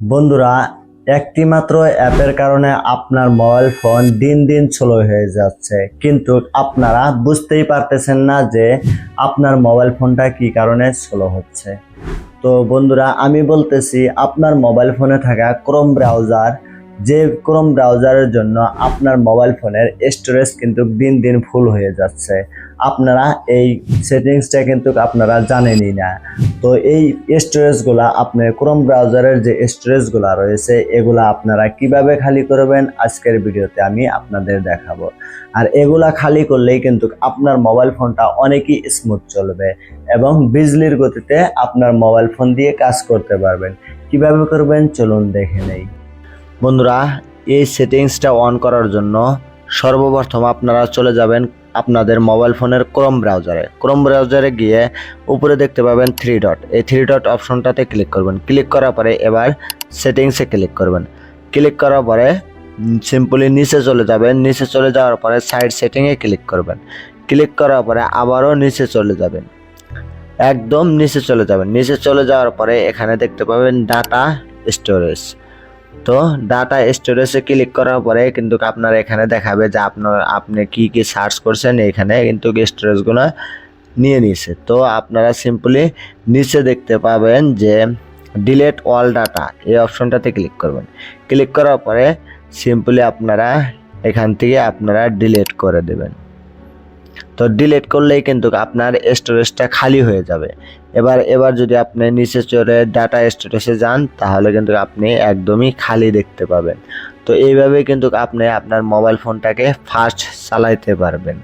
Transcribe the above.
বন্ধুরা, একটি মাত্র অ্যাপের কারণে আপনার মোবাইল ফোন দিন দিন স্লো হয়ে যাচ্ছে, কিন্তু আপনারা বুঝতেই পারতেছেন না যে আপনার মোবাইল ফোনটা কি কারণে স্লো হচ্ছে। তো বন্ধুরা, আমি বলতেছি আপনার মোবাইল ফোনে থাকা ক্রোম ব্রাউজার, যে ক্রোম ব্রাউজারের জন্য আপনার মোবাইল ফোনের স্টোরেজ কিন্তু দিন দিন ফুল হয়ে যাচ্ছে। আপনারা এই সেটিংসটা কিন্তু আপনারা জানেনই না। তো এই স্টোরেজগুলা আপনার ক্রোম ব্রাউজারের যে স্টোরেজগুলা রয়েছে এগুলা আপনারা কিভাবে খালি করবেন আজকের ভিডিওতে আমি আপনাদের দেখাবো। আর এগুলা খালি করলেই কিন্তু আপনার মোবাইল ফোনটা অনেকই স্মুথ চলবে এবং বিজলির গতিতে আপনার মোবাইল ফোন দিয়ে কাজ করতে পারবেন। কিভাবে করবেন চলুন দেখে নেই। বন্ধুরা, এই সেটিংসটা অন করার জন্য সর্বপ্রথম আপনারা চলে যাবেন আপনাদের মোবাইল ফোনের ক্রোম ব্রাউজারে গিয়ে উপরে দেখতে পাবেন থ্রি ডট, এই থ্রি ডট অপশনটাতে ক্লিক করবেন। ক্লিক করার পরে এবার সেটিংসে ক্লিক করবেন। ক্লিক করার পরে সিম্পলি নিচে চলে যাবেন। নিচে চলে যাওয়ার পরে সাইড সেটিংয়ে ক্লিক করবেন। ক্লিক করার পরে আবারও নিচে চলে যাবেন, একদম নিচে চলে যাবেন। নিচে চলে যাওয়ার পরে এখানে দেখতে পাবেন ডাটা স্টোরেজ। তো ডাটা স্টোরেজে ক্লিক করার পরে কিন্তু আপনার এখানে দেখাবে যে আপনি কি কি সার্চ করছেন, এখানে কিন্তু স্টোরেজগুলো নিয়ে নিছে। তো আপনারা সিম্পলি নিচে দেখতে পাবেন যে ডিলেট অল ডাটা, এই অপশনটাতে ক্লিক করবেন। ক্লিক করার পরে সিম্পলি আপনারা এখান থেকে আপনারা ডিলিট করে দেবেন। তো ডিলিট করলেই কিন্তু আপনার স্টোরেজটা খালি হয়ে যাবে। এবার যদি আপনি নিচে চলে ডাটা স্টোরেজে যান তাহলে কিন্তু আপনি একদমই খালি দেখতে পাবেন। তো এইভাবে কিন্তু আপনি আপনার মোবাইল ফোনটাকে ফাস্ট চালাইতে পারবেন।